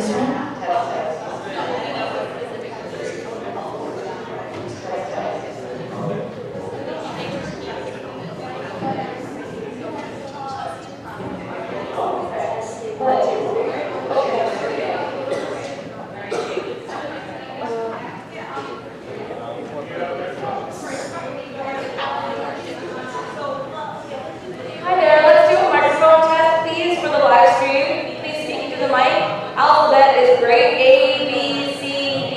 Hi there, let's do a microphone test, please, for the live stream. Please speak into the mic. Alphabet is great. A, B, C, D.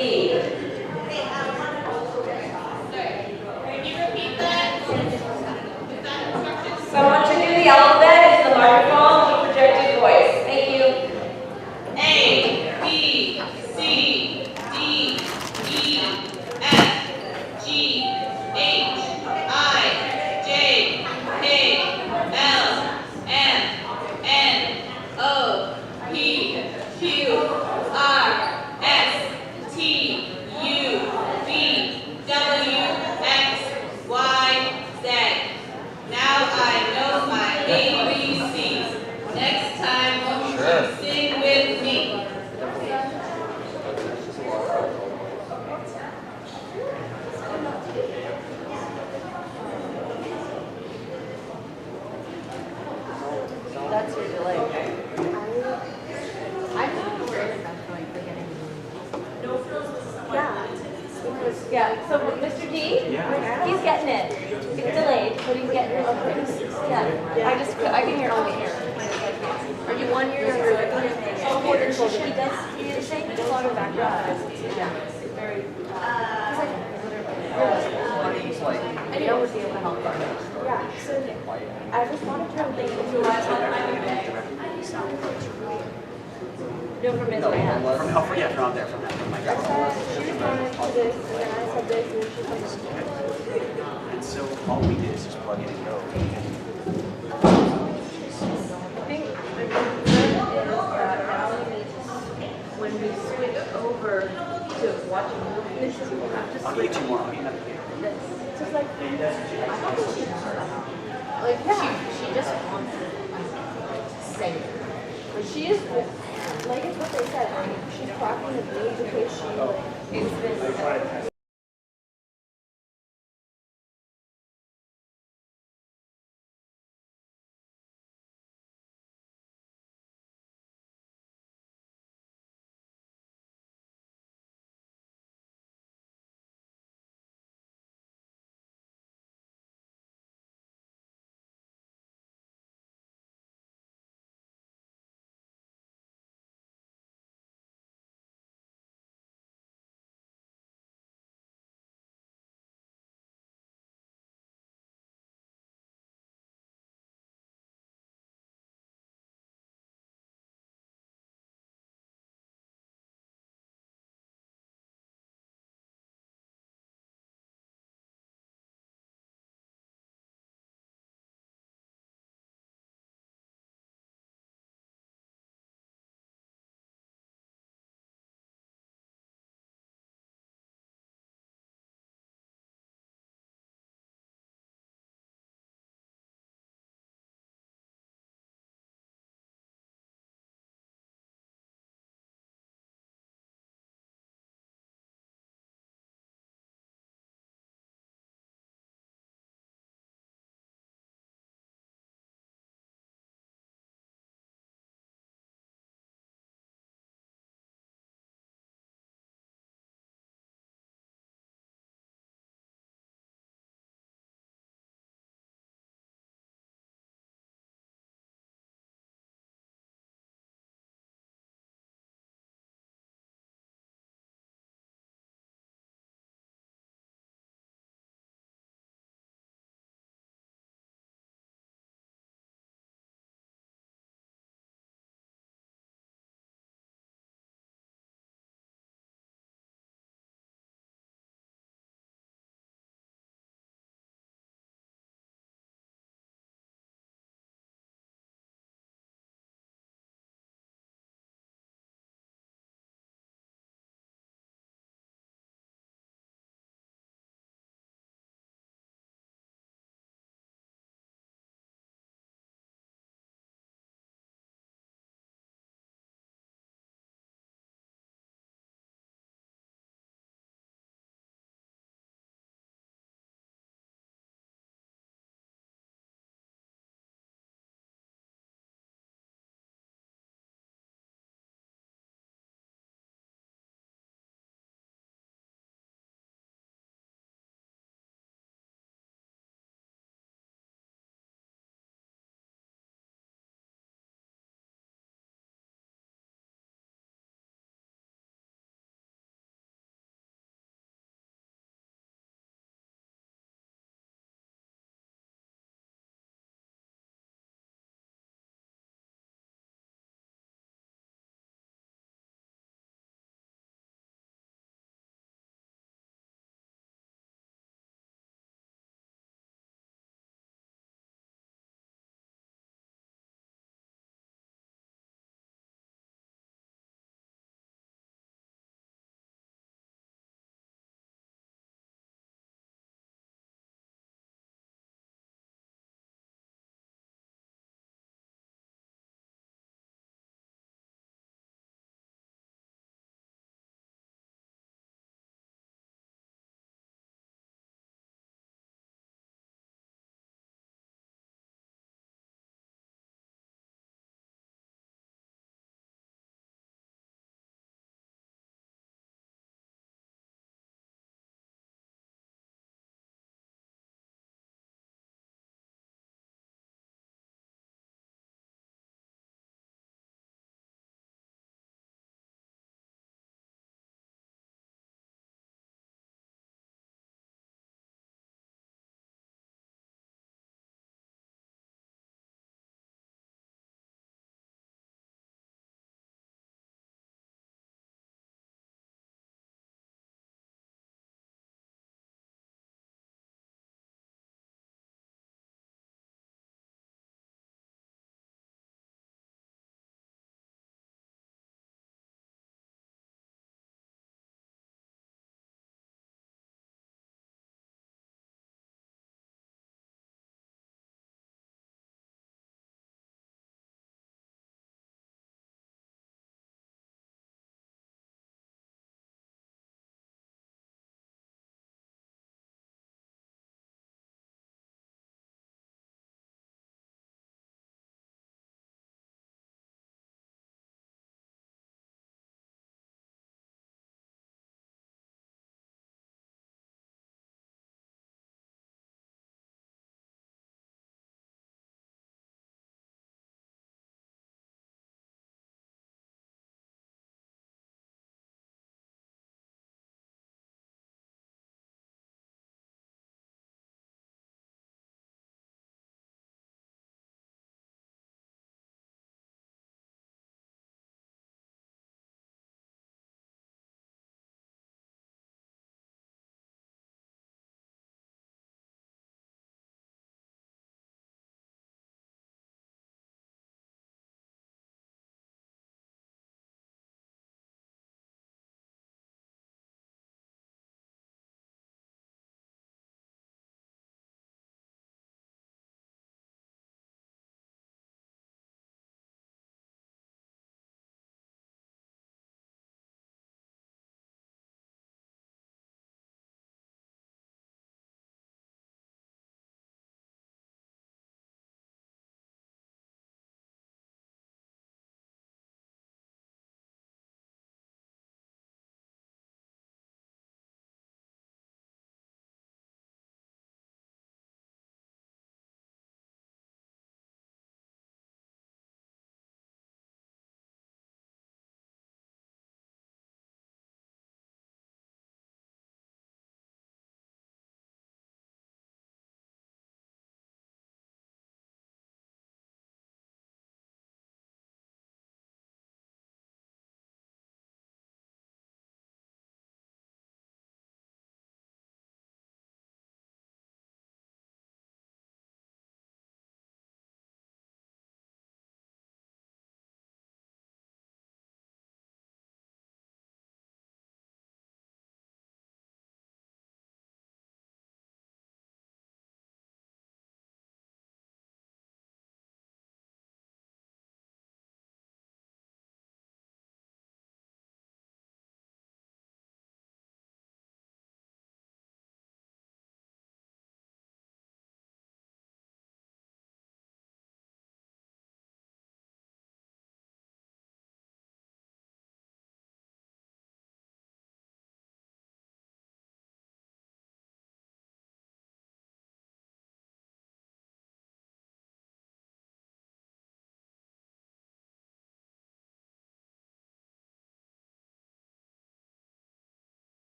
Can you repeat that? Someone should do the alphabet into the microphone with a projected voice. Thank you. A, B, C, D, E, F, G, H, I, J, K, L, M, N, O, P, Q, R, S, T, U, V, W, X, Y, Z. Now I know my ABCs. Next time, won't you sing with me? That's your delay. I know we're intentionally beginning. Yeah, so Mr. D, he's getting it. It's delayed, but he's getting it. Okay. Yeah, I can hear only here. Are you 1 year younger? He does, he's saying he's on the background. Yeah. Very. I know would be able to help. Yeah, so I just wanted to thank you. No, from his hand. From out there, from my I said she responded to this, and then I said this, and she said this. And so all we did is just plug in and go. I think the concern is that now when we switch over to watching movies, we'll have to I'll switch get you more. I'll get another this. Just like, Like she just wants to say it. but she is, like it's what they said, she's cracking the beat because she, like, It's been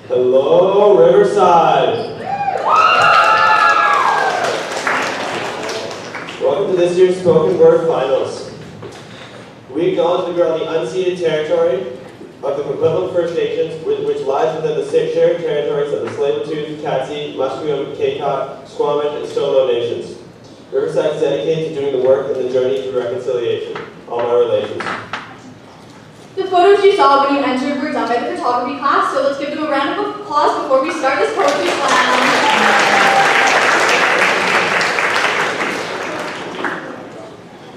Hello, Riverside! Welcome to this year's Spoken Word Finals. We acknowledge that we are on the unceded territory of the Coquitlam First Nations, which lies within the shared territories of the Tsleil-Waututh, Katzie, Musqueam, Kayuk, Squamish, and Stono nations. Riverside is dedicated to doing the work and the journey to reconciliation. All my relations. The photos you saw when you entered were done by the photography class, so let's give them a round of applause before we start this poetry slam.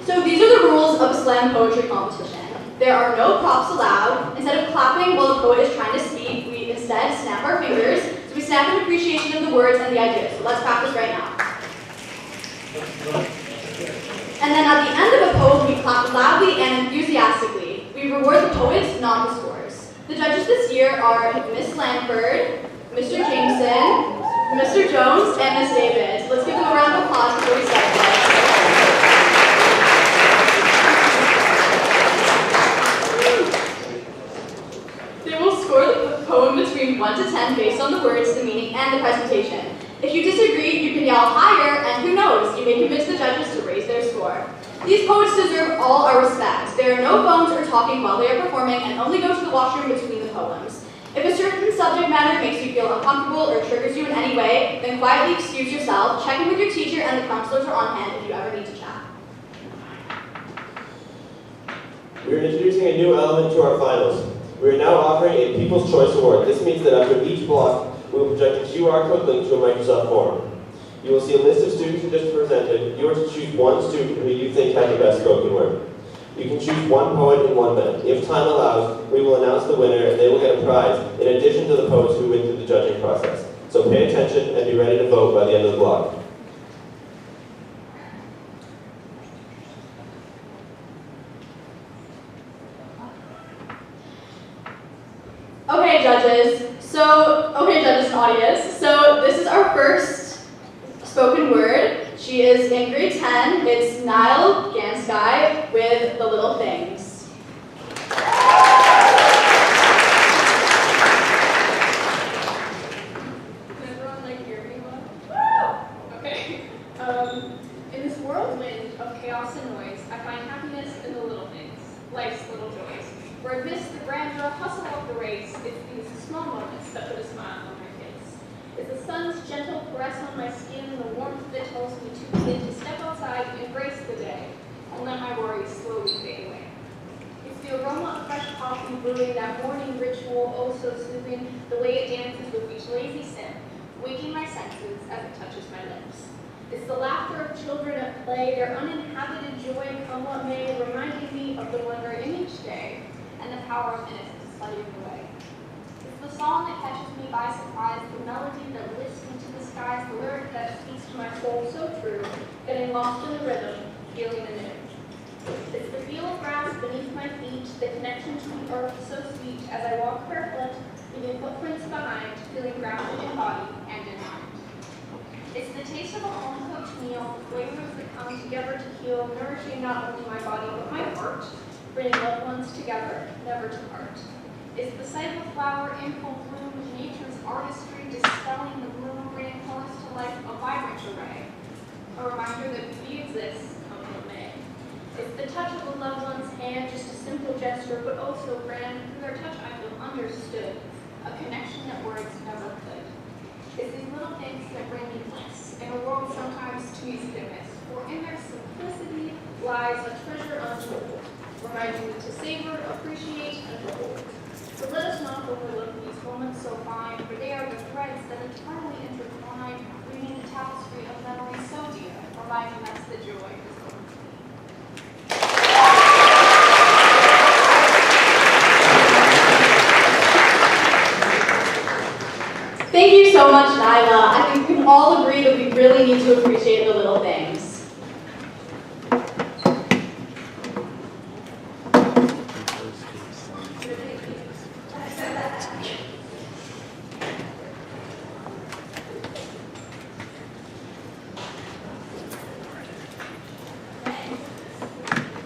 So these are the rules of a slam poetry competition. There are no props allowed. Instead of clapping while the poet is trying to speak, we instead snap our fingers. So we snap in appreciation of the words and the ideas. So let's practice right now. And then at the end of a poem, we clap loudly and enthusiastically. We reward the poets, not the scores. The judges this year are Miss Lanford, Mr. Jameson, Mr. Jones, and Miss David. Let's give them a round of applause before we start this. They will score the poem between 1 to 10 based on the words, the meaning, and the presentation. If you disagree, you can yell higher, and who knows, you may convince the judges to raise their score. These poets deserve all our respect. There are no phones or talking while they are performing, and only go to the washroom between the poems. If a certain subject matter makes you feel uncomfortable or triggers you in any way, then quietly excuse yourself, check in with your teacher, and the counselors are on hand if you ever need to chat. We are introducing a new element to our finals. We are now offering a People's Choice Award. This means that after each block, we will project a QR code link to a Microsoft form. You will see a list of students who just presented. You are to choose one student who you think had the best spoken word. You can choose one poet and one band. If time allows, we will announce the winner and they will get a prize in addition to the poets who went through the judging process. So pay attention and be ready to vote by the end of the block. Claudius. So this is our first spoken word. She is in grade 10. It's Niall Gansky with The Little Things. Can everyone hear me well? Okay. In this whirlwind of chaos and noise, I find happiness in the little things, life's little joys. Where amidst the grandeur, hustle of the race, it's these small moments that put a smile on my face. It's the sun's gentle caress on my skin, the warmth that tells me to begin to step outside and embrace the day, and let my worries slowly fade away. It's the aroma of fresh coffee brewing, that morning ritual, oh so soothing, the way it dances with each lazy sip, waking my senses as it touches my lips. It's the laughter of children at play, their uninhabited joy come what may, reminding me of the wonder in each day, and the power of innocence sliding away. It's the song that catches me by surprise, the melody that lifts me to the skies, the lyric that speaks to my soul so true, getting lost in the rhythm, feeling anew. It's the feel of grass beneath my feet, the connection to the earth so sweet as I walk barefoot, leaving footprints behind, feeling grounded in body and in mind. It's the taste of a home-cooked meal, the flavors that come together to heal, nourishing not only my body but my heart, bringing loved ones together, never to part. It's the sight of a flower in full bloom, nature's artistry dispelling the gloom, bringing colors to life, a vibrant array, a reminder that beauty exists, come what may. It's the touch of a loved one's hand, just a simple gesture, but oh so grand. Through their touch I feel understood, a connection that words never could. It's these little things that bring me bliss, in a world sometimes too easy to miss, for in their simplicity lies a treasure untold, reminding me to savor, appreciate, and behold. So let us not overlook these moments so fine, for they are the threads that eternally intertwine, weaving the tapestry of memories so dear, reminding us that joy is over. Thank you so much, Nyla. I think we can all agree that we really need to appreciate the little things.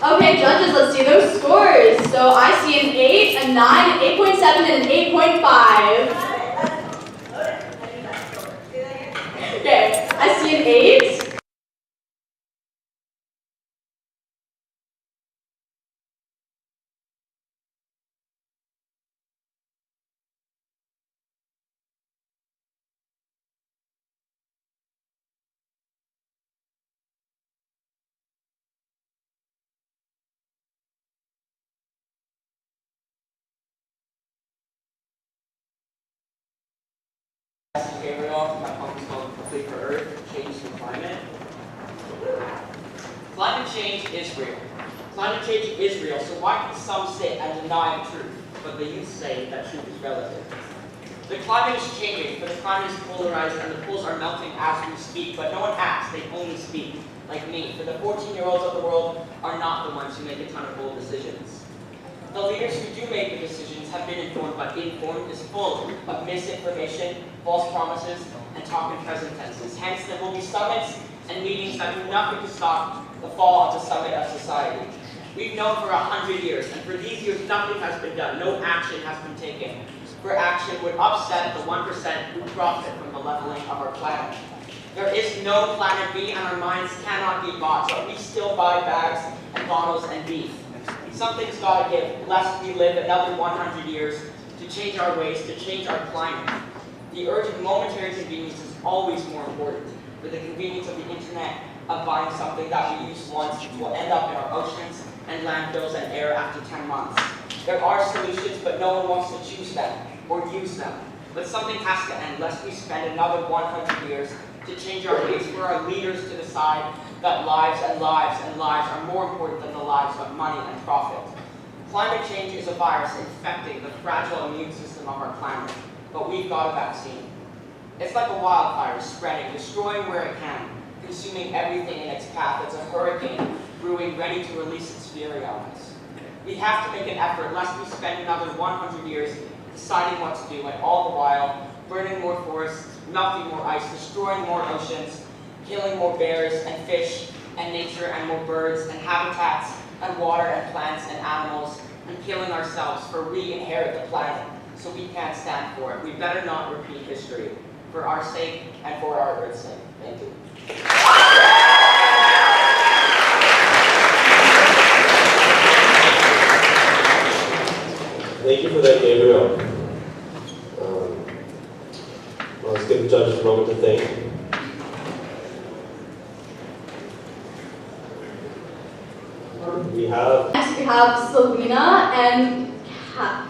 Okay, judges, let's see those scores. So I see an 8, a 9, an 8.7, and an 8.5. Okay, I see an 8. Gabriel, my poem is called Complete for Earth, Change the Climate. Climate change is real. Climate change is real, so why can some sit and deny the truth, but the youth say that truth is relative? The climate is changing, but the climate is polarized and the poles are melting as we speak, but no one acts, they only speak, like me. For the 14-year-olds of the world are not the ones who make a ton of bold decisions. The leaders who do make the decisions have been informed, but informed is full of misinformation, false promises, and talk in present tenses. Hence, there will be summits and meetings that do nothing to stop the fall of the summit of society. We've known for 100 years, and for these years, nothing has been done. No action has been taken. For action would upset the 1% who profit from the leveling of our planet. There is no planet B, and our minds cannot be bought, but we still buy bags and bottles and beef. Something's got to give, lest we live another 100 years to change our ways, to change our climate. The urge of momentary convenience is always more important. For the convenience of the internet, of buying something that we use once will end up in our oceans and landfills and air after 10 months. There are solutions, but no one wants to choose them or use them. But something has to end, lest we spend another 100 years to change our ways, for our leaders to decide that lives and lives and lives are more important than the lives of money and profit. Climate change is a virus infecting the fragile immune system of our planet, but we've got a vaccine. It's like a wildfire spreading, destroying where it can, consuming everything in its path. It's a hurricane brewing, ready to release its fury on us. We have to make an effort, lest we spend another 100 years deciding what to do, and all the while, burning more forests, melting more ice, destroying more oceans, killing more bears and fish and nature and more birds and habitats and water and plants and animals, and killing ourselves, for we inherit the planet, so we can't stand for it. We better not repeat history, for our sake and for our Earth's sake. Thank you. Thank you for that, Gabriel. Well, let's give the judges a moment to think. Next we have Selena and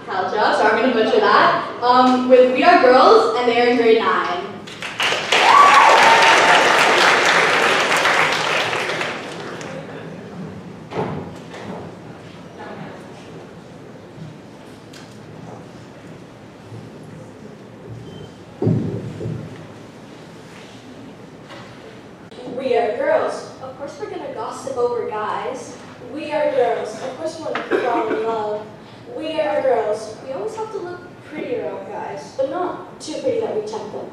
Kalja, so I'm going to butcher that, with We Are Girls, and they are in grade 9. We are girls. Of course we're gonna gossip over guys. We are girls. Of course we want to fall in love. We are girls. We always have to look pretty around guys, but not too pretty that we tempt them.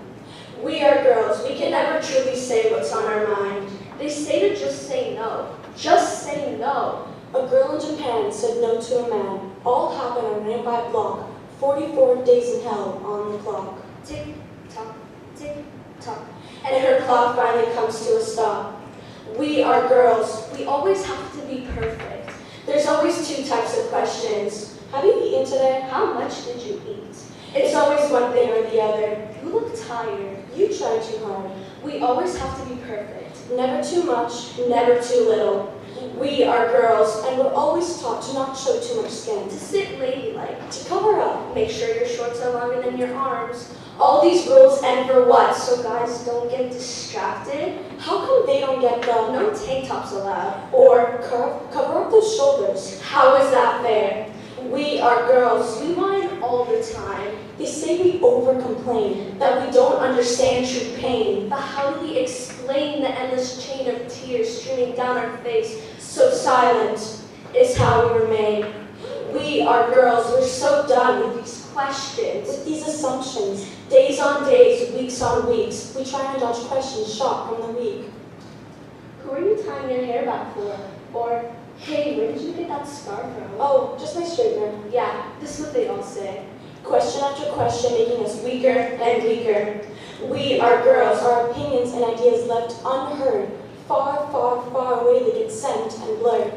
We are girls. We can never truly say what's on our mind. They say to just say no. Just say no. A girl in Japan said no to a man. All happened on a nearby block. 44 days in hell on the clock. Tick tock, tick tock. And her clock finally comes to a stop. We are girls. We always have to be perfect. There's always two types of questions. Have you eaten today? How much did you eat? It's always one thing or the other. You look tired. You try too hard. We always have to be perfect. Never too much, never too little. We are girls, and we're always taught to not show too much skin. To sit ladylike. To cover up. Make sure your shorts are longer than your arms. All these rules end for what? So guys don't get distracted? How come they don't get the no tank tops allowed? Or cover up those shoulders? How is that fair? We are girls. We whine all the time. They say we over-complain, that we don't understand true pain. But how do we explain the endless chain of tears streaming down our face? So silent is how we remain. We are girls. We're so done with these questions, with these assumptions. Days on days, weeks on weeks, we try and dodge questions shot from the week. Who are you tying your hair back for? Or, hey, where did you get that scarf from? Oh, just my straightener. Yeah, this is what they all say. Question after question, making us weaker and weaker. We are girls, our opinions and ideas left unheard. Far, far, far away they get sent and blurred.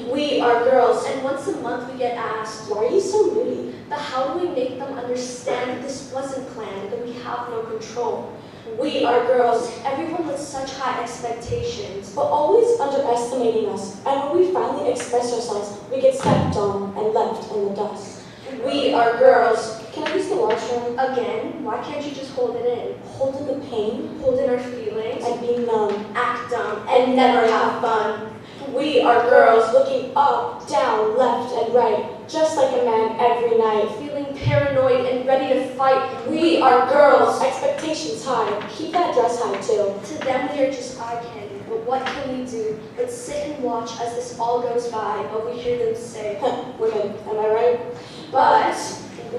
We are girls, and once a month we get asked, why are you so moody? But how do we make them understand that this wasn't planned, that we have no control? We are girls, everyone with such high expectations, but always underestimating us. And when we finally express ourselves, we get stepped on and left in the dust. We are girls. Can I use the washroom? Again? Why can't you just hold it in? Hold in the pain, hold in our feelings, and be numb, act dumb, and never have fun. We are girls looking up, down, left, and right, just like a man every night, feeling paranoid and ready to fight. We are girls, expectations high, keep that dress high too. To them we are just eye candy, but what can we do but sit and watch as this all goes by, but we hear them say, women, am I right? But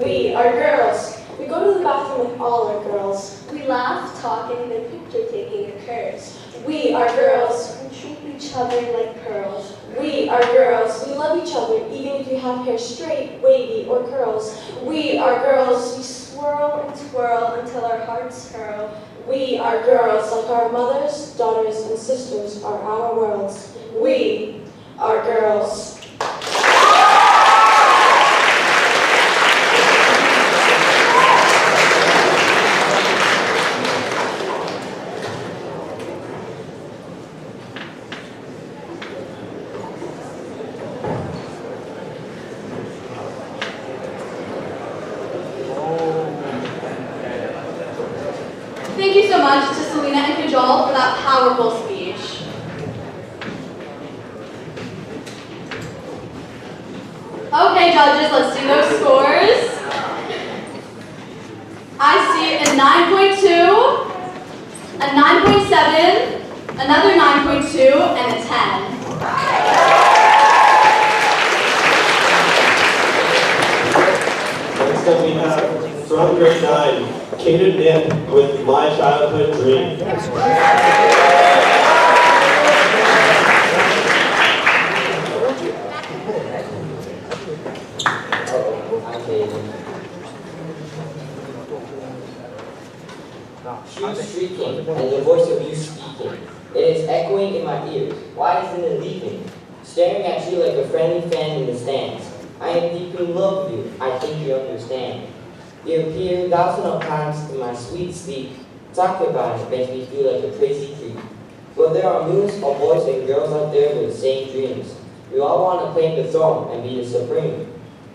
we are girls. We go to the bathroom with all our girls. We laugh, talk, and even picture taking occurs. We are girls. We treat each other like pearls. We are girls. We love each other, even if you have hair straight, wavy, or curls. We are girls. We swirl and twirl until our hearts curl. We are girls, like our mothers, daughters, and sisters are our worlds. We are girls. Thank you so much to Selena and Kajal for that powerful speech. Okay, judges, let's do those scores. I see a 9.2, a 9.7, another 9.2, and a 10. Next up we have from grade 9, Kata Nip with My Childhood Dream. Shoes shrieking, and the voice of you speaking. It is echoing in my ears. Why isn't it leaving? Staring at you like a friendly fan in the stands. I am deeply in love with you. I think you understand. You appear thousands of times in my sweet sleep. Talking about it makes me feel like a crazy creep. But there are millions of boys and girls out there with the same dreams. We all want to claim the throne and be the supreme.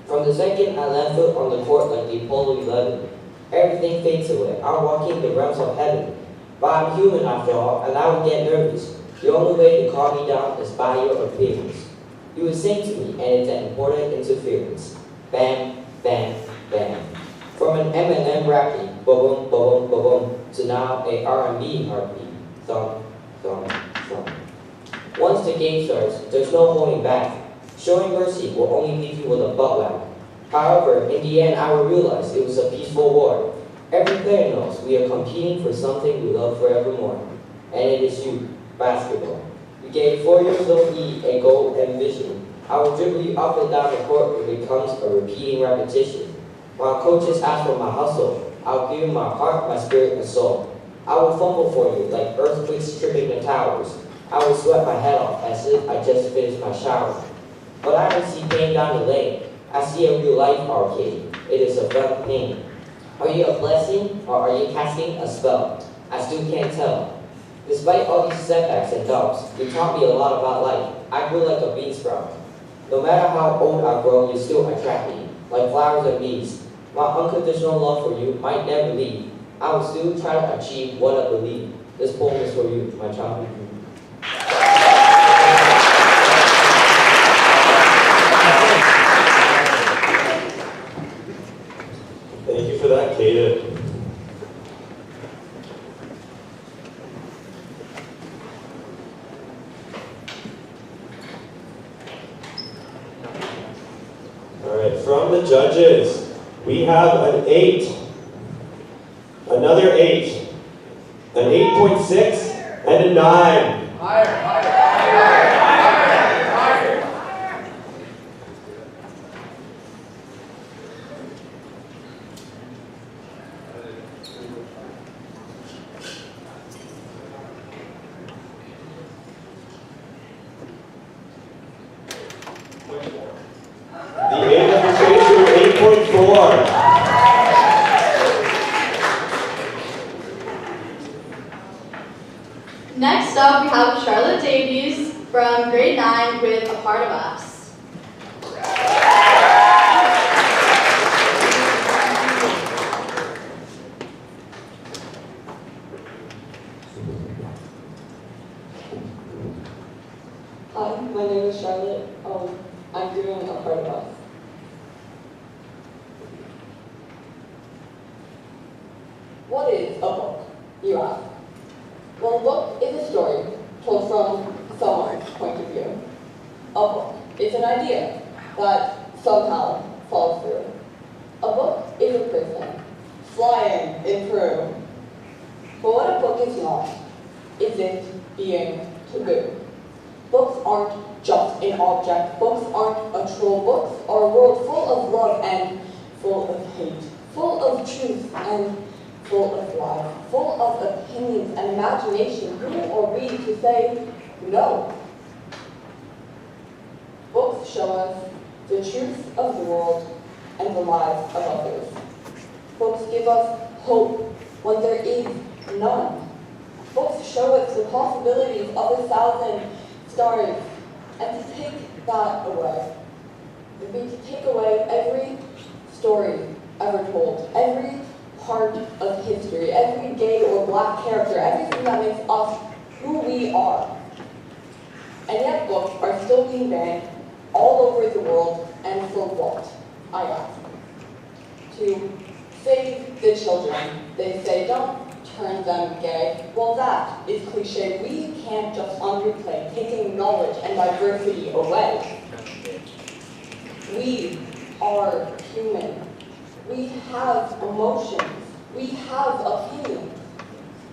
From the second I land foot on the court like the Apollo 11, everything fades away. I'm walking the realms of heaven. But I'm human after all, and I would get nervous. The only way to calm me down is by your appearance. You would sing to me, and it's an important interference. Bam, bam, bam. From an Eminem rapping, ba-boom, ba-boom, ba-boom, to now a R&B heartbeat. Thump, thump, thump. Once the game starts, there's no holding back. Showing mercy will only leave you with a butt whack. However, in the end, I will realize it was a peaceful war. Every player knows we are competing for something we love forevermore. And it is you, basketball. You gave 4 years of me a goal and vision. I will dribble you up and down the court if it becomes a repeating repetition. While coaches ask for my hustle, I'll give you my heart, my spirit, and soul. I will fumble for you like earthquakes stripping the towers. I will sweat my head off as if I just finished my shower. But I don't see pain down the lane. I see a real life arcade. It is a felt pain. Are you a blessing or are you casting a spell? I still can't tell. Despite all these setbacks and doubts, you taught me a lot about life. I grew like a bean sprout. No matter how old I grow, you still attract me, like flowers and bees. My unconditional love for you might never leave. I will still try to achieve what I believe. This poem is for you, my childhood dream. Thank you for that, Kata. All right, from the judges, we have an 8, another 8, an 8.6, and a 9. Higher, higher, higher, higher, higher. The 8 of the trade to 8.4. Next up, we have Charlotte Davies from grade 9 with A Part of Us. Hi, my name is Charlotte. I'm doing A Part of Us. What is a book, you ask? Well, a book is a story told from someone's point of view. A book is an idea that somehow falls through. A book is a person flying in Peru. But what a book is not is it being taboo. Books aren't just an object. Books aren't a troll. Books are a world full of love and full of hate, full of truth and full of life, full of opinions and imagination. Who are we to say no? Books show us the truth of the world and the lives of others. Books give us hope when there is none. Books show us the possibilities of 1,000 stars, and to take that away would be to take away every story ever told, every part of history, every gay or black character, everything that makes us who we are. And yet books are still being banned all over the world, and for what, I ask? To save the children. They say, don't turn them gay. Well, that is cliche. We can't just underplay taking knowledge and diversity away. We are human. We have emotions. We have opinions.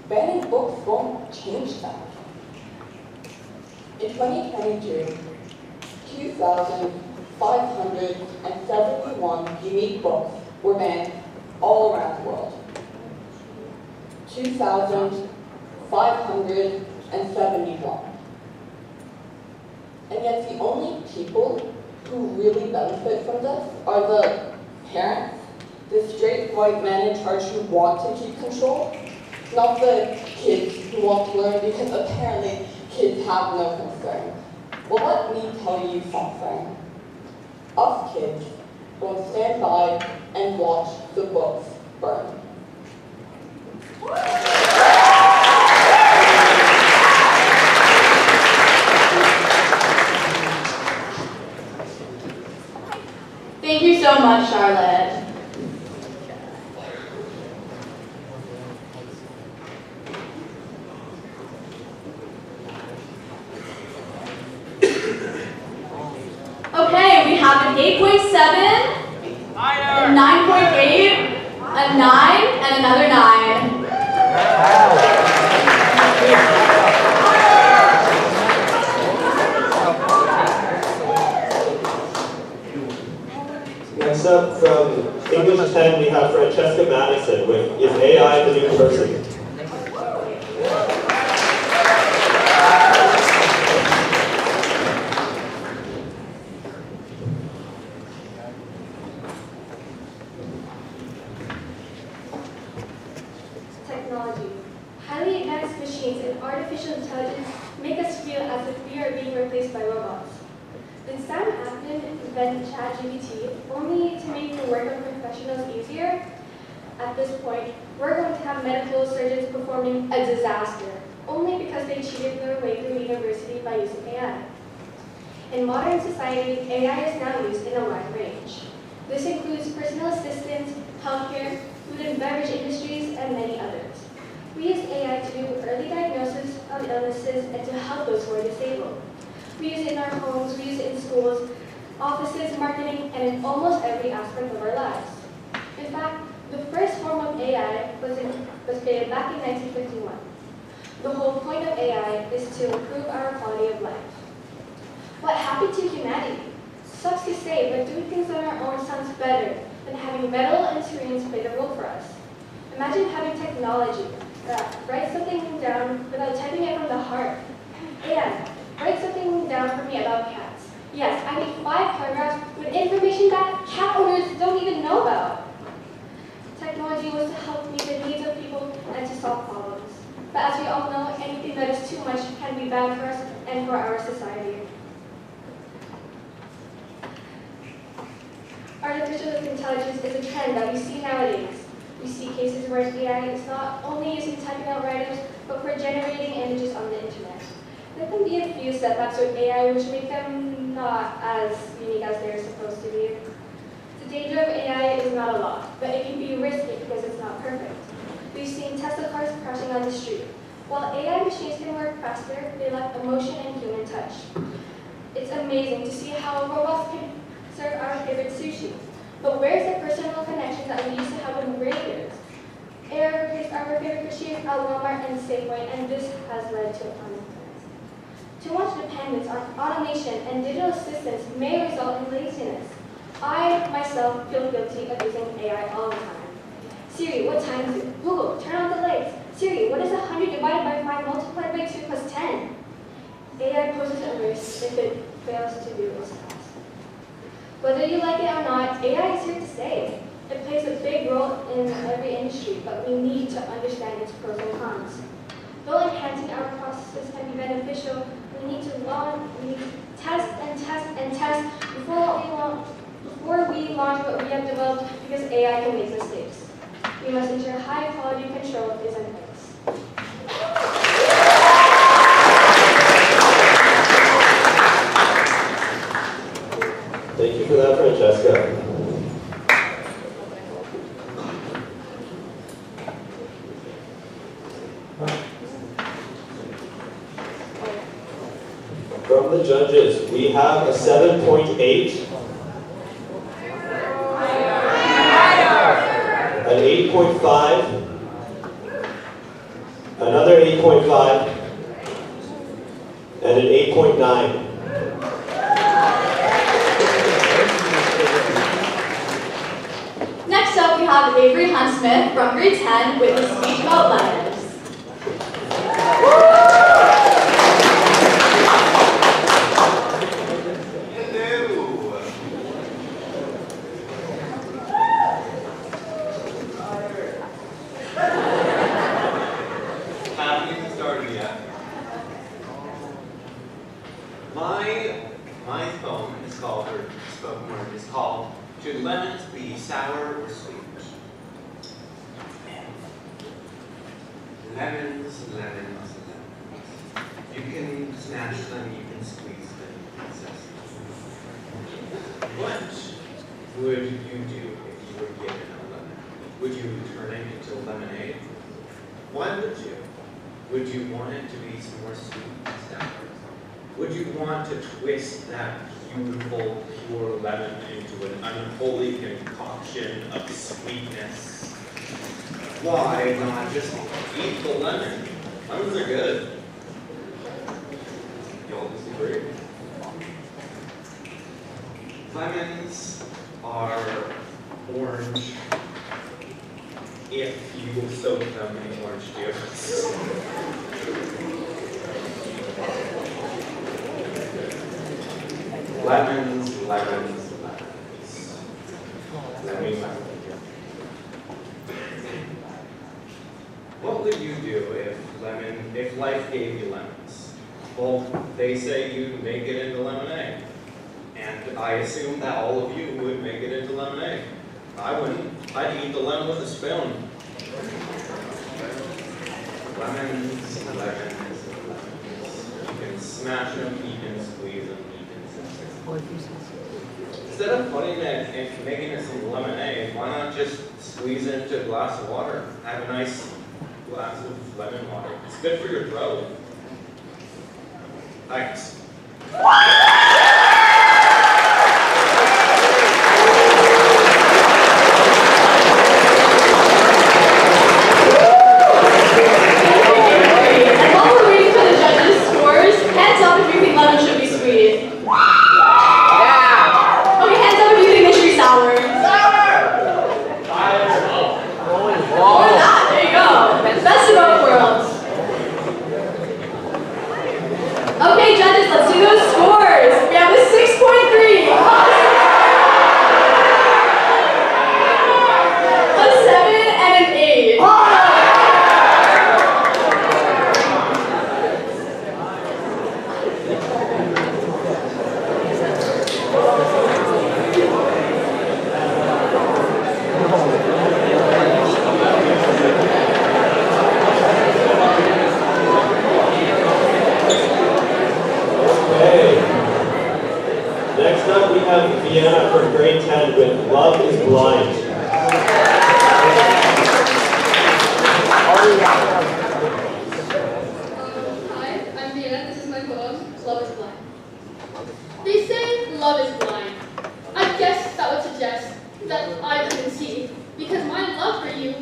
Banning books won't change that. In 2022, 2,571 unique books were banned all around the world. 2,571. And yet the only people who really benefit from this are the parents, the straight white men in charge who want to keep control, not the kids who want to learn because apparently kids have no concern. Well, let me tell you something. Us kids don't stand by and watch the books burn. Thank you so much, Charlotte. Okay, we have an 8.7, a 9.8, a 9, and another 9. Next up, from English 10, we have Francesca Madison with Is AI the New Person? Technology. Highly advanced machines and artificial intelligence make us feel as if we are being replaced by robots. Did Sam Altman invent ChatGPT only to make the work of professionals easier? At this point, we're going to have medical surgeons performing a disaster, only because they cheated their way through university by using AI. In modern society, AI is now used in a wide range. This includes personal assistants, healthcare, food and beverage industries, and many others. We use AI to do early diagnosis of illnesses and to help those who are disabled. We use it in our homes, we use it in schools, offices, marketing, and in almost every aspect of our lives. In fact, the first form of AI was created back in 1951. The whole point of AI is to improve our quality of life. What happened to humanity? Sucks to say, but doing things on our own sounds better than having metal and screens play the role for us. Imagine having technology that writes something down without typing it from the heart. AI, write something down for me about cats. Yes, I need 5 paragraphs with information that cat owners don't even know about. Technology was to help meet the needs of people and to solve problems. But as we all know, anything that is too much can be bad for us and for our society. Artificial intelligence is a trend that we see nowadays. We see cases where AI is not only used in typing out writers, but for generating images on the internet. There can be a few setbacks with AI which make them not as unique as they're supposed to be. The danger of AI is not a lot, but it can be risky because it's not perfect. We've seen Tesla cars crashing on the street. While AI machines can work faster, they lack emotion and human touch. It's amazing to see how robots can serve our favorite sushi. But where's the personal connection that we used to have when we were kids? AI replaced our favorite cashiers at Walmart and Safeway, and this has led to unemployment. Too much dependence on automation and digital assistants may result in laziness. I, myself, feel guilty of using AI all the time. Siri, what time is it? Google, turn on the lights. Siri, what is 100 divided by 5 multiplied by 2 plus 10? AI poses a risk if it fails to do its task. Whether you like it or not, AI is here to stay. It plays a big role in every industry, but we need to understand its pros and cons. Though enhancing our processes can be beneficial, we need to test and test and test before we launch what we have developed, because AI can make mistakes. We must ensure high quality control is in place. Thank you for that, Francesca. From the judges, we have a 7.8, an 8.5, another 8.5, and an 8.9. Next up, we have Avery Huntsmith from grade 10 with his speech about lemons. Haven't even started yet. My poem is called, or spoken word is called, Should Lemons Be Sour or Sweet? Lemons, lemons, lemons. You can snatch them, you can squeeze them, princess. What would you do if you were given a lemon? Would you turn it into lemonade? Why would you? Would you want it to be some more sweet and sour? Would you want to twist that beautiful, pure lemon into an unholy concoction of sweetness? Why not just eat the lemon? Lemons are good. Y'all disagree? Lemons are orange if you soak them in orange juice. Lemons, lemons, lemons. Lemon. What would you do if life gave you lemons? Well, they say you make it into lemonade. And I assume that all of you would make it into lemonade. I wouldn't. I'd eat the lemon with a spoon. Lemons, lemons, lemons. You can smash them, you can squeeze them, you can squeeze them. Instead of putting it and making it some lemonade, why not just squeeze it into a glass of water? Have a nice glass of lemon water. It's good for your throat. Thanks. Okay, judges, let's do those scores. We have a 6.3, a 7, and an 8. Next up, we have Vienna from grade 10 with Love is Blind. Hi, I'm Vienna. This is my poem, Love is Blind. They say love is blind. I guess that would suggest that I couldn't see, because my love for you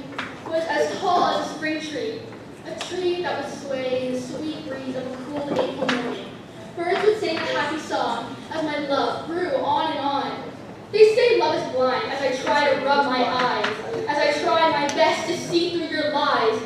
was as tall as a spring tree, a tree that would sway in the sweet breeze of a cool April morning. Birds would sing a happy song as my love grew on and on. They say love is blind as I try to rub my eyes, as I try my best to see through your lies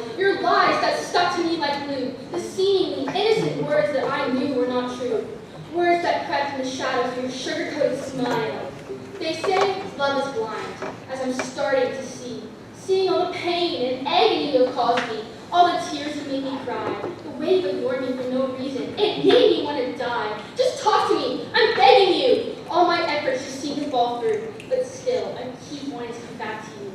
that stuck to me like glue, the seemingly innocent words that I knew were not true, words that crept in the shadows of your sugar-coated smile. They say love is blind as I'm starting to see, seeing all the pain and agony you have caused me, all the tears you made me cry, the way you ignored me for no reason. It made me want to die. Just talk to me. I'm begging you. All my efforts just seem to fall through, but still, I keep wanting to come back to you.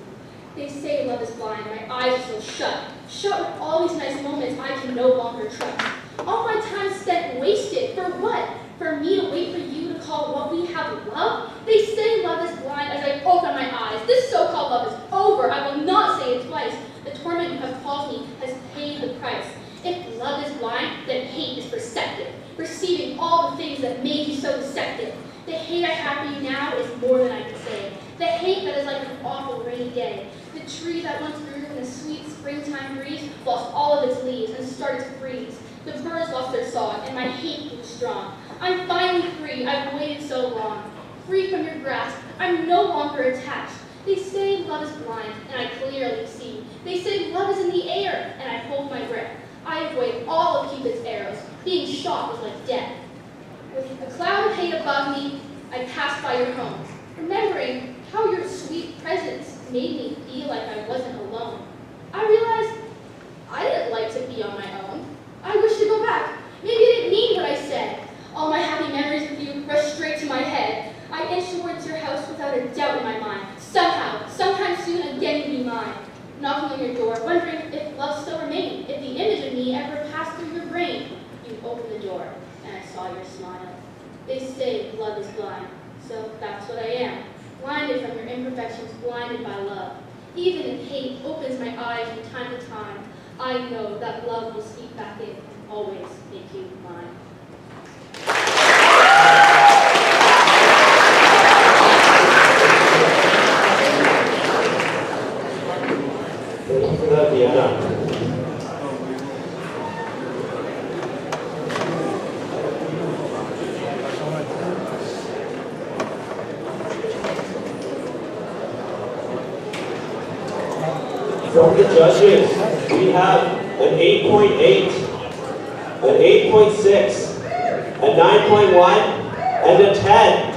They say love is blind. My eyes are still shut with all these nice moments I can no longer trust. All my time spent wasted. For what? For me to wait for you to call what we have love? They say love is blind as I open my eyes. This so-called love is over. I will not say it twice. The torment you have caused me has paid the price. If love is blind, then hate is perceptive, receiving all the things that made you so deceptive. The hate I have for you now is more than I can say. The hate that is like an awful rainy day. The tree that once grew in the sweet springtime breeze lost all of its leaves and started to freeze. The birds lost their song, and my hate grew strong. I'm finally free, I've waited so long. Free from your grasp, I'm no longer attached. They say love is blind, and I clearly see. They say love is in the air, and I hold my breath. I avoid all of Cupid's arrows. Being shot was like death. With a cloud of hate above me, I passed by your home, remembering how your sweet presence made me feel like I wasn't alone. I realized I didn't like to be on my own. I wish to go back. Maybe I didn't mean what I said. All my happy memories with you rushed straight to my head. I inched towards your house without a doubt in my mind. Somehow, sometime soon, again you'd be mine. Knocking on your door, wondering if love still remained, if the image of me ever passed through your brain. You opened the door, and I saw your smile. They say love is blind, so that's what I am. Blinded from your imperfections, blinded by love. Even if hate opens my eyes from time to time, I know that love will speak back in and always make you mine. Thank you for that, Deanna. From the judges, we have an 8.8, an 8.6, a 9.1, and a 10.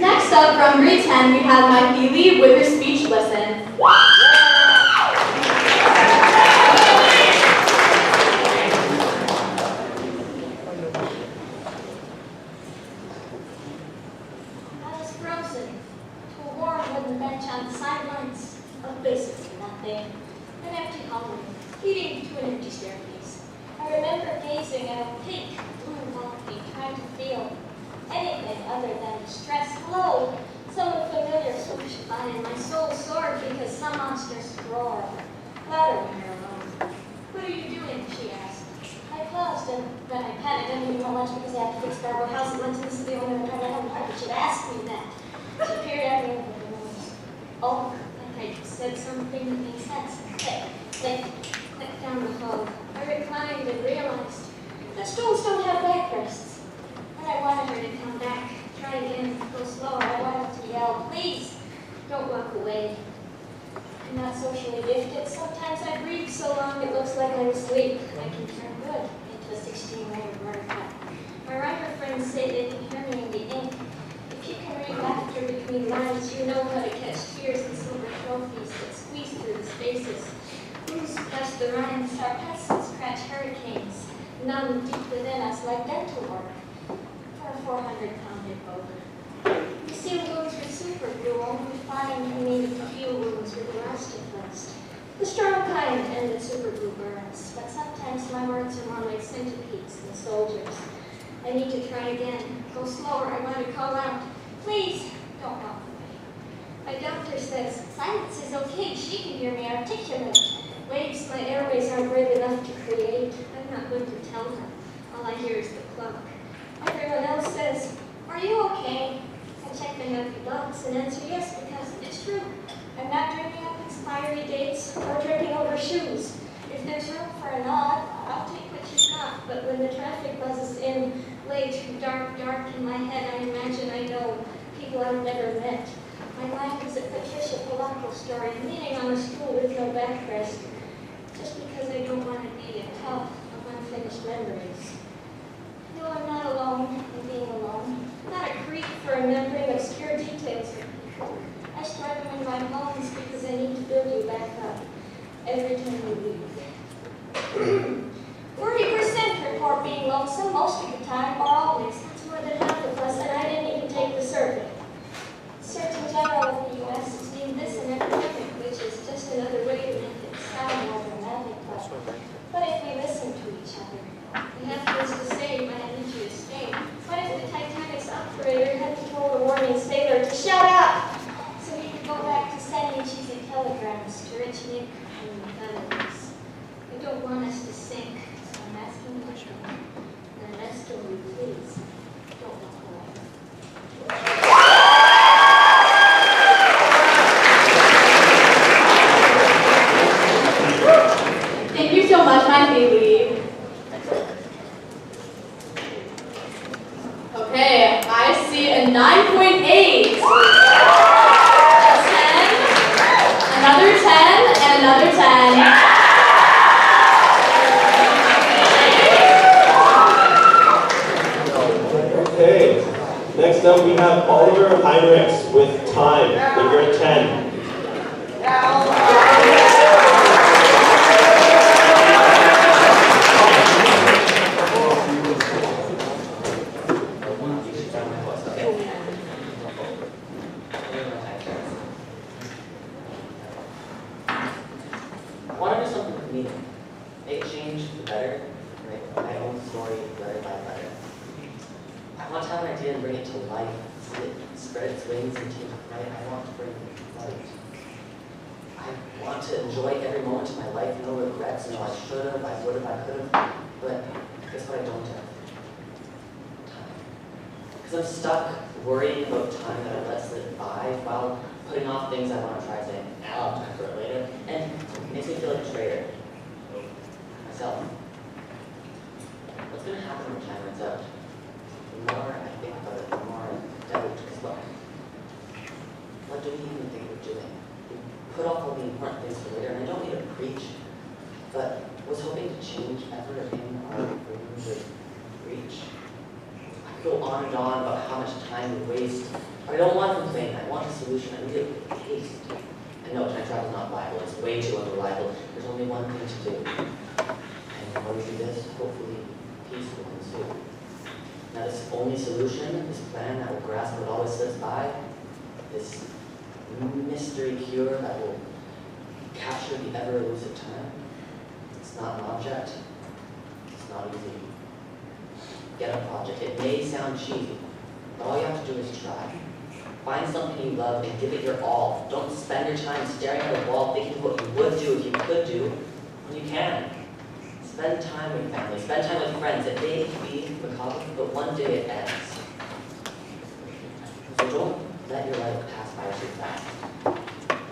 Next up, from grade 10, we have my Phoebe with her speech lesson. I was frozen to a warm wooden bench on the sidelines of basically nothing. An empty hallway leading to an empty staircase. I remember gazing at a pink blue balcony, trying to feel anything other than distress. Hello, someone familiar swooshed by, and my soul soared because some monstrous roar louder when you're alone. What are you doing? She asked. I paused and then I panicked. I didn't know much because I had to fix Scarborough House. It went to the city when I tried to have I should ask me that. She peered at me over the nose. Oh, like I said something that made sense. Click, click down the hall. I reclined and realized that stools don't have backrests. And I wanted her to come back. Try again, go slower. I wanted to yell, please, don't walk away. I'm not socially gifted. Sometimes I breathe so long it looks like I'm asleep. I can turn good into a 16-layer butterfly. My writer friends say they can hear me in the ink. If you can read laughter between lines, you know how to catch tears and silver trophies that squeeze through the spaces. Bruise past the rhymes, our pencils scratch hurricanes, numb deep within us like dental work for a 400-pound hip over. You seal wounds with super glue, only find you need a few wounds with elastic list. The strong kind and the super glue burns, but sometimes my words are more like centipedes than soldiers. I need to try again. Go slower. I want to call out, please, don't walk away. My doctor says silence is okay. She can hear me articulate. Waves my airways aren't brave enough to create. I'm not going to tell them. All I hear is the clock. Everyone else says, are you okay? I check my happy box and answer yes because it's true. I'm not dreaming up expiry dates or tripping over shoes. If there's room for a nod, I'll take what you got. But when the traffic buzzes in, late, dark in my head, I imagine I know people I've never met. My mind is a Patricia Polacco story, leaning on a stool with no backrest, just because I don't want to be a tub of unfinished memories. No, I'm not alone in being alone. Not a creep for remembering obscure details of people. I store them in my bones because I need to build you back up every time you leave. 40% report being lonesome most of the time, or always. That's more than half of us, and I didn't even take the survey. Surgeon General of the U.S. has deemed this an epidemic, which is just another way to make it sound more dramatic. But if we listen to each other, we have things to say, but I need you to stay. What if the Titanic's operator hadn't told a warning sailor to shut up, so he could go back to sending cheesy telegrams to rich Nick and the Federals? I don't want us to say my Haley. Okay, I see a 9.8. A 10, another 10, and another 10. Okay. Next up, we have Oliver Heinrichs with Time in grade 10. I want to do something with meaning. Make change for the better, right? My own story, letter by letter. I want to have an idea and bring it to life. See it spread its wings and take flight. I want to bring light. I want to enjoy every moment of my life, no regrets, no I should have, I would have, I could have. But guess what I don't have? Time. Because I'm stuck worrying about time that I let slip by while putting off things I want to try saying, now I'll time for it later. And it makes me feel like a traitor. Myself. What's going to happen when time runs out? The more I think about it, the more I doubt. Because look, what do we even think we're doing? We put off all the important things for later, and I don't need to preach, but was hoping to change ever in our range of reach. I could go on and on about how much time we waste. But I don't want to complain. I want a solution. I need it with haste. I know time travel is not viable. It's way too unreliable. There's only one thing to do. And when we do this, hopefully peace will ensue. Now this only solution, this plan that will grasp what always slips by, this mystery cure that will capture the ever-elusive time, it's not an object. It's not easy. Get a project. It may sound cheesy, but all you have to do is try. Find something you love and give it your all. Don't spend your time staring at a wall thinking what you would do if you could do when you can. Spend time with family. Spend time with friends. It may be macabre, but one day it ends. So don't let your life pass by too fast.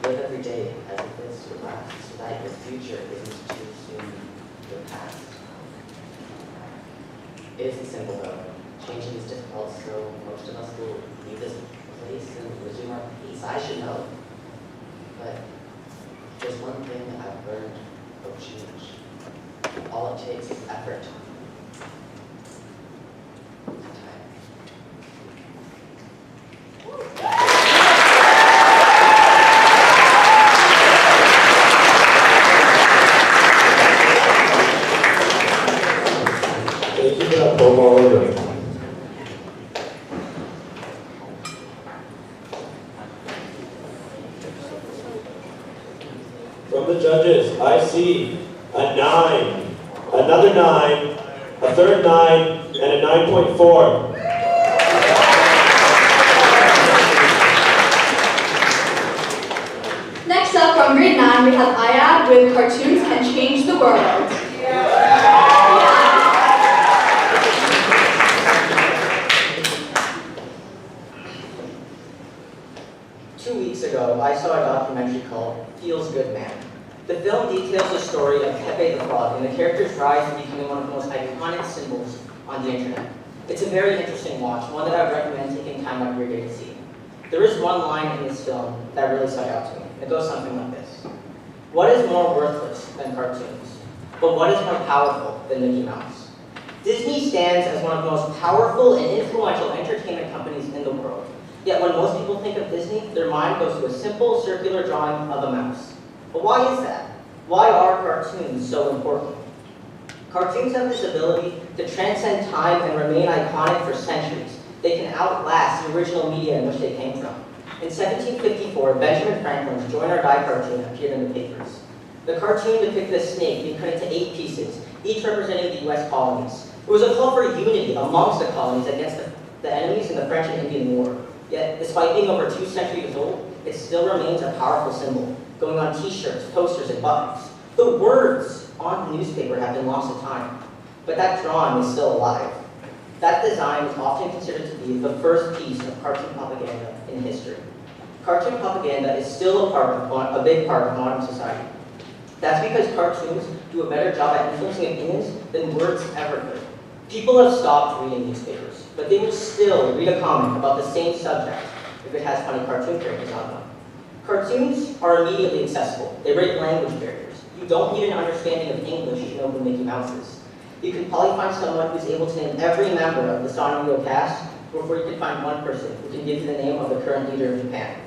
Live every day as if it's your last, so that your future isn't too soon your past. It isn't simple though. Changing is difficult, so most of us will leave this place and resume our peace. I should know. But there's one thing I've learned about change. All it takes is effort. Thank you for that poem, Oliver. From the judges, I see a 9, another 9, a third 9, and a 9.4. Next up, from grade 9, we have Ayad with Cartoons Can Change the World. 2 weeks ago, I saw a documentary called Feels Good Man. The film details the story of Pepe the Frog and the character's rise to becoming one of the most iconic symbols on the internet. It's a very interesting watch, one that I would recommend taking time out of your day to see. There is one line in this film that really stuck out to me. It goes something like this. What is more worthless than cartoons? But what is more powerful than Mickey Mouse? Disney stands as one of the most powerful and influential entertainment companies in the world. Yet when most people think of Disney, their mind goes to a simple circular drawing of a mouse. But why is that? Why are cartoons so important? Cartoons have this ability to transcend time and remain iconic for centuries. They can outlast the original media in which they came from. In 1754, Benjamin Franklin's Join or Die cartoon appeared in the papers. The cartoon depicted a snake being cut into 8 pieces, each representing the US colonies. It was a call for unity amongst the colonies against the enemies in the French and Indian War. Yet, despite being over 2 centuries old, it still remains a powerful symbol, going on t-shirts, posters, and buttons. The words on the newspaper have been lost to time, but that drawing is still alive. That design is often considered to be the first piece of cartoon propaganda in history. Cartoon propaganda is still a big part of modern society. That's because cartoons do a better job at influencing opinions than words ever could. People have stopped reading newspapers, but they will still read a comic about the same subject if it has funny cartoon characters on them. Cartoons are immediately accessible. They break language barriers. You don't need an understanding of English to know who Mickey Mouse is. You can probably find someone who's able to name every member of the Sanrio cast before you can find one person who can give you the name of the current leader of Japan.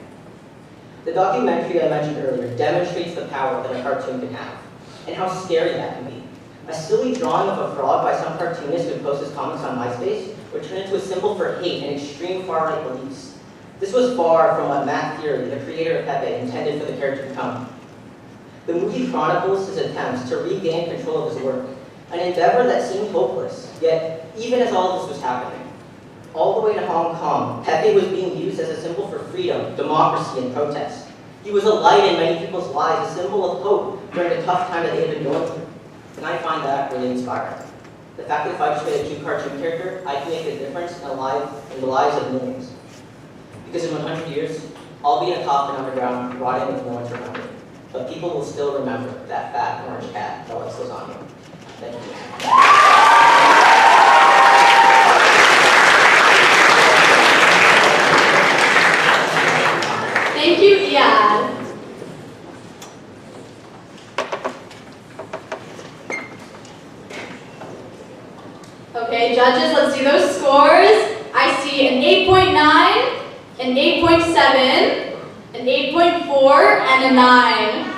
The documentary I mentioned earlier demonstrates the power that a cartoon can have, and how scary that can be. A silly drawing of a frog by some cartoonist who posts his comics on MySpace would turn into a symbol for hate and extreme far-right beliefs. This was far from what Matt Theory, the creator of Pepe, intended for the character to become. The movie chronicles his attempts to regain control of his work, an endeavor that seemed hopeless, yet even as all this was happening, all the way to Hong Kong, Pepe was being used as a symbol for freedom, democracy, and protest. He was a light in many people's lives, a symbol of hope during the tough time that they had been going through. And I find that really inspiring. The fact that if I just made a cute cartoon character, I can make a difference in the lives of millions. Because in 100 years, I'll be in a coffin underground, rotting with no one to remember. But people will still remember that fat orange cat that likes lasagna. Thank you. Thank you, Ian. Okay, judges, let's do those scores. I see an 8.9, an 8.7, an 8.4, and a 9.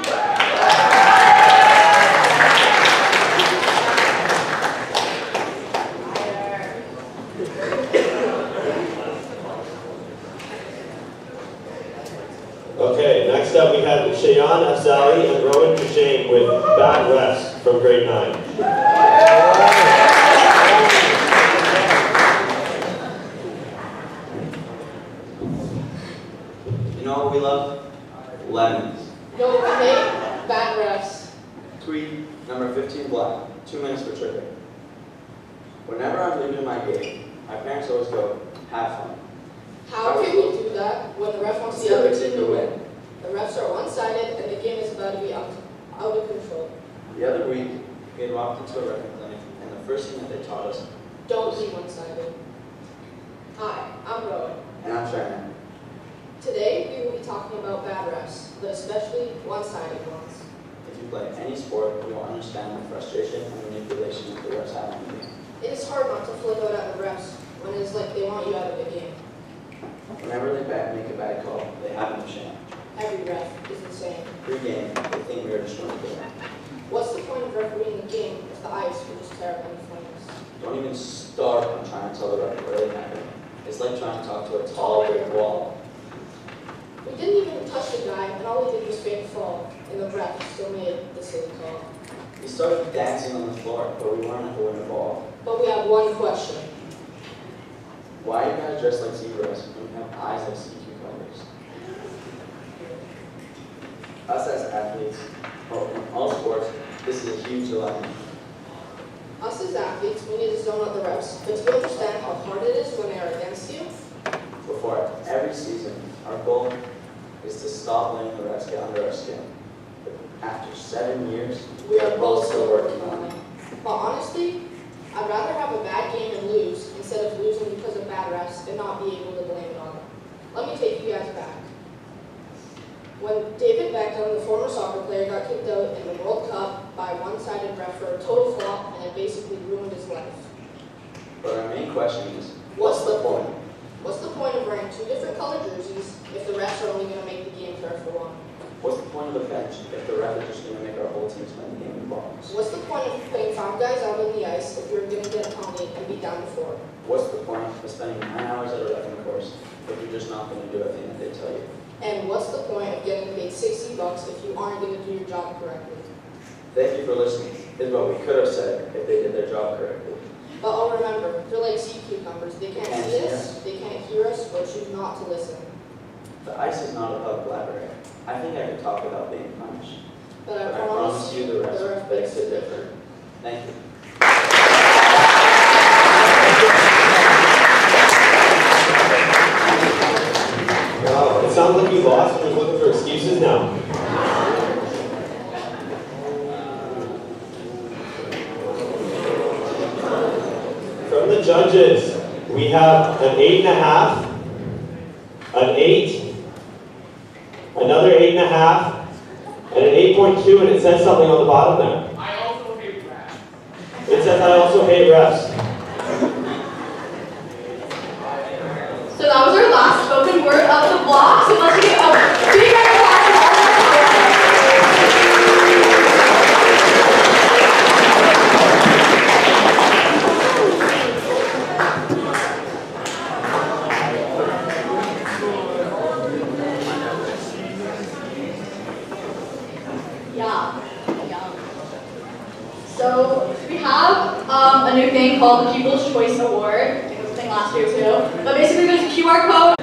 Okay, next up we have Shayan Afzali and Rowan Duchesne with Bad Refs from grade 9. You know what we love? Lemons. No, we hate bad refs. Tweet, number 15 black, 2 minutes for tripping. Whenever I'm leaving my game, my parents always go, have fun. How can you do that when the ref wants the other team to win? The refs are one-sided and the game is about to be out of control. The other week, we had walked into a record clinic, and the first thing that they taught us, Don't be one-sided. Hi, I'm Rowan. and I'm Shannon. Today, we will be talking about bad refs, but especially one-sided ones. If you play any sport, you will understand the frustration and manipulation that the refs have in the game. It is hard not to flip out at the refs when it is like they want you out of the game. Whenever they make a bad call, they have no shame. Every ref is insane. Pre-game, they think we are destroying the game. What's the point of refereeing the game if the ice will just tear up in flames? Don't even start on trying to tell the ref what really happened. It's like trying to talk to a tall brick wall. We didn't even touch the guy, and all we did was fake fall, and the ref still made the silly call. We started dancing on the floor, but we weren't at the win the ball. But we have one question. Why are you guys dressed like zebras when you have eyes like sea cucumbers? Us as athletes, in all sports, this is a huge dilemma. Us as athletes, we need to zone out the refs, but to understand how hard it is when they are against you, Before every season, our goal is to stop letting the refs get under our skin. But after 7 years, we are both still working on it. But honestly, I'd rather have a bad game and lose instead of losing because of bad refs and not be able to blame it on them. Let me take you guys back. When David Beckham, the former soccer player, got kicked out in the World Cup by a one-sided ref for a total flop and it basically ruined his life. But our main question is, what's the point? What's the point of wearing 2 different colored jerseys if the refs are only going to make the game fair for one? What's the point of the bench if the ref is just going to make our whole team spend the game in the box? What's the point of playing 5 guys out on the ice if you're going to get a penalty and be down to 4? What's the point of spending 9 hours at a reffing course if you're just not going to do everything that they tell you? And what's the point of getting paid $60 if you aren't going to do your job correctly? Thank you for listening, is what we could have said if they did their job correctly. But I'll remember, they're like sea cucumbers. They can't see us, they can't hear us, or choose not to listen. The ice is not a public library. I think I could talk without being punished. But I promise you the rest begs to differ. Thank you. Wow, it sounds like you lost and you're looking for excuses now. judges. We have an 8.5, an 8, another 8.5, and an 8.2, and it says something on the bottom there. I also hate rap. It says I also hate refs. So that was our last spoken word of the block. So let's give a big round of applause to all of our So we have a new thing called the People's Choice Award. I think it was a thing last year too. But basically there's a QR code